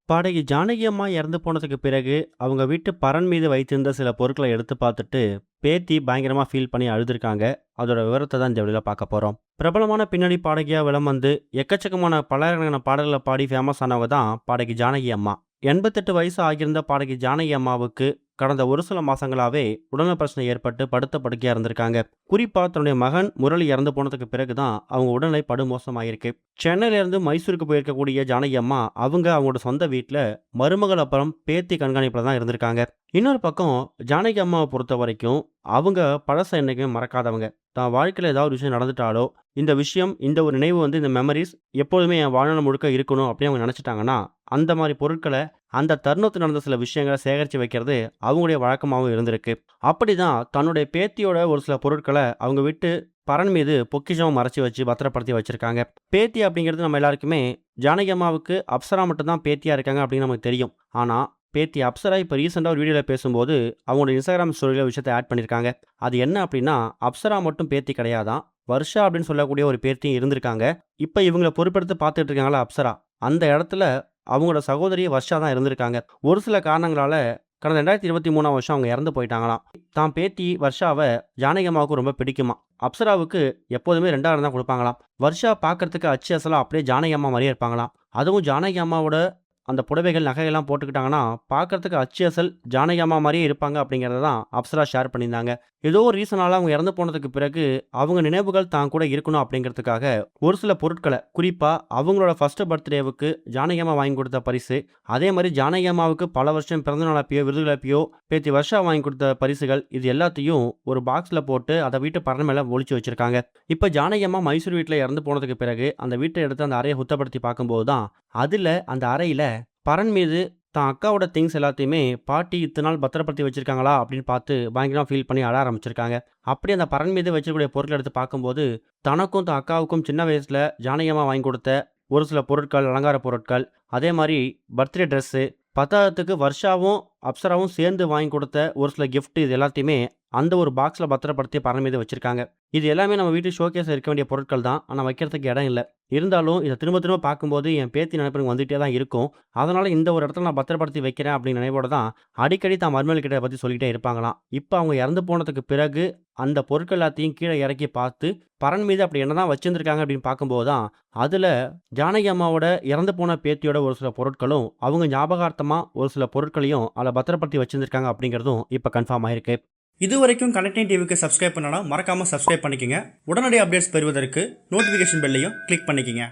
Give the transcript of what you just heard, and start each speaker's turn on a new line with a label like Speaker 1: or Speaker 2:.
Speaker 1: பாடகி ஜானகி அம்மா இறந்து போனதுக்கு பிறகு அவங்க வீட்டு பரண் மீது வைத்திருந்த சில பொருட்களை எடுத்து பார்த்துட்டு பேத்தி பயங்கரமா ஃபீல் பண்ணி அழுதுருக்காங்க. அதோட விவரத்தை தான் இந்த வீடியோல பார்க்க போறோம். பிரபலமான பின்னணி பாடகியா விளம் வந்து எக்கச்சக்கமான பலகணக்கான பாடல்களை பாடி ஃபேமஸ் ஆனவங்க தான் பாடகி ஜானகி அம்மா. 88 வயசு ஆகியிருந்த பாடகி ஜானகி அம்மாவுக்கு கடந்த ஒரு சில மாசங்களாவே உடல்நல பிரச்சனை ஏற்பட்டு படுத்த படுக்கையா இருந்திருக்காங்க. குறிப்பா தன்னுடைய மகன் முரளி இறந்து போனதுக்கு பிறகுதான் அவங்க உடல்நிலை படுமோசமாயிருக்கு. சென்னையில இருந்து மைசூருக்கு போயிருக்கக்கூடிய ஜானகி அம்மா அவங்களோட சொந்த வீட்டுல மருமகள் அப்புறம் பேத்தி கண்காணிப்புல தான் இருந்திருக்காங்க. இன்னொரு பக்கம் ஜானகி அம்மாவை பொறுத்த வரைக்கும் அவங்க பழச என்னைக்குமே மறக்காதவங்க. தான் வாழ்க்கையில ஏதாவது ஒரு விஷயம் நடந்துட்டாலோ இந்த விஷயம் இந்த ஒரு நினைவு வந்து இந்த மெமரிஸ் எப்போதுமே என் வாழ்நாள் முழுக்க இருக்கணும் அப்படின்னு அவங்க நினைச்சிட்டாங்கன்னா அந்த மாதிரி பொருட்களை அந்த தருணத்தில் நடந்த சில விஷயங்களை சேகரித்து வைக்கிறது அவங்களுடைய வழக்கமாகவும் இருந்திருக்கு. அப்படிதான் தன்னுடைய பேத்தியோட ஒரு சில பொருட்களை அவங்க விட்டு பரண் மீது பொக்கிஷமாக மறைச்சி வச்சு பத்திரப்படுத்தி வச்சிருக்காங்க. பேத்தி அப்படிங்கிறது நம்ம எல்லாருக்குமே ஜானகி அம்மாவுக்கு அப்சரா மட்டும்தான் பேத்தியா இருக்காங்க அப்படின்னு நமக்கு தெரியும். ஆனால் பேத்தி அப்சரா இப்போ ரீசெண்டாக ஒரு வீடியோவில் பேசும்போது அவங்களோட இன்ஸ்டாகிராம் ஸ்டோரியில் விஷயத்தை ஆட் பண்ணியிருக்காங்க. அது என்ன அப்படின்னா அப்சரா மட்டும் பேத்தி கிடையாதான், வர்ஷா அப்படின்னு சொல்லக்கூடிய ஒரு பேத்தியும் இருந்திருக்காங்க. இப்போ இவங்களை பொறுப்பெடுத்து பார்த்துட்டு இருக்காங்களா அப்சரா, அந்த இடத்துல அவங்களோட சகோதரி வர்ஷா தான் இருந்திருக்காங்க. ஒரு சில காரணங்களால கடந்த 2023ஆம் வருஷம் அவங்க இறந்து போயிட்டாங்களாம். தான் பேத்தி வர்ஷாவை ஜானகி அம்மாவுக்கு ரொம்ப பிடிக்குமா. அப்சராவுக்கு எப்போதுமே 2ஆவது தான் கொடுப்பாங்களாம். வர்ஷா பார்க்கறதுக்கு அச்சு அசலாக அப்படியே ஜானகி அம்மா மாதிரியே இருப்பாங்களாம். அதுவும் ஜானகி அம்மாவோட அந்த புடவைகள் நகையெல்லாம் போட்டுக்கிட்டாங்கன்னா பார்க்கறதுக்கு அச்சு அசல் ஜானகி அம்மா மாதிரியே இருப்பாங்க அப்படிங்கிறத தான் அப்சரா ஷேர் பண்ணியிருந்தாங்க. ஏதோ ஒரு ரீசனால அவங்க இறந்து போனதுக்கு பிறகு அவங்க நினைவுகள் தான் கூட இருக்கணும் அப்படிங்கிறதுக்காக ஒரு சில பொருட்களை, குறிப்பா அவங்களோட ஃபர்ஸ்ட் பர்த்டேவுக்கு ஜானகி அம்மா வாங்கி கொடுத்த பரிசு, அதே மாதிரி ஜானகி அம்மாவுக்கு பல வருஷம் பிறந்தநாள் அப்பயோ விருதுகள் அப்பயோ பேத்தி வர்ஷா வாங்கி கொடுத்த பரிசுகள், இது எல்லாத்தையும் ஒரு பாக்ஸ்ல போட்டு அதை வீட்டு பரண் மேல ஒளிச்சு வச்சிருக்காங்க. இப்ப ஜானகி அம்மா மைசூர் வீட்டில் இறந்து போனதுக்கு பிறகு அந்த வீட்டை எடுத்து அந்த அறையை சுத்தப்படுத்தி பார்க்கும்போது தான் அதுல அந்த அறையில பரண் மீது தான் அக்காவோட திங்ஸ் எல்லாத்தையுமே பாட்டி இத்தனை நாள் பத்திரப்படுத்தி வச்சிருக்காங்களா அப்படின்னு பார்த்து பயங்கரமாக ஃபீல் பண்ணி அழ ஆரம்பிச்சிருக்காங்க. அப்படி அந்த பரண் மீது வச்சிருக்கக்கூடிய பொருட்கள் எடுத்து பார்க்கும்போது தனக்கும் தான் அக்காவுக்கும் சின்ன வயசுல ஜானகி அம்மா வாங்கி கொடுத்த ஒரு சில பொருட்கள், அலங்கார பொருட்கள், அதே மாதிரி பர்த்டே ட்ரெஸ்ஸு, பத்தாததுக்கு வர்ஷாவும் அப்சராவும் சேர்ந்து வாங்கி கொடுத்த ஒரு சில கிஃப்ட், இது எல்லாத்தையுமே அந்த ஒரு பாக்ஸில் பத்திரப்படுத்தி பரண் மீது வச்சிருக்காங்க. இது எல்லாமே நம்ம வீட்டு ஷோகேஸில் இருக்க வேண்டிய பொருட்கள் தான், ஆனால் வைக்கிறதுக்கு இடம் இல்லை. இருந்தாலும் இதை திரும்ப திரும்ப பார்க்கும்போது என் பேத்தி நினைப்பு வந்துகிட்டே தான் இருக்கும். அதனால் இந்த ஒரு இடத்துல நான் பத்திரப்படுத்தி வைக்கிறேன் அப்படின்னு நினைவோட தான் அடிக்கடி தான் மருமகள் கிட்ட பற்றி சொல்லிக்கிட்டே இருப்பாங்களாம். இப்போ அவங்க இறந்து போனதுக்கு பிறகு அந்த பொருட்கள் எல்லாத்தையும் கீழே இறக்கி பார்த்து பரண் மீது அப்படி என்னதான் வச்சிருந்துருக்காங்க அப்படின்னு பார்க்கும்போது தான் அதில் ஜானகி அம்மாவோட இறந்து போன பேத்தியோட ஒரு சில பொருட்களும் அவங்க ஞாபகார்த்தமாக ஒரு சில பொருட்களையும் அதில் பத்திரப்படுத்தி வச்சிருந்துருக்காங்க அப்படிங்கிறதும் இப்போ கன்ஃபார்ம் ஆயிருக்கு.
Speaker 2: இது வரைக்கும் கனெக்டிங் டிவிக்கு சப்ஸ்கிரைப் பண்ணனா மறக்காம சப்ஸ்கிரைப் பண்ணிக்கங்க. உடனடி அப்டேட்ஸ் பெறுவதற்கு நோட்டிஃபிகேஷன் பெல்லையும் கிளிக் பண்ணிக்கங்க.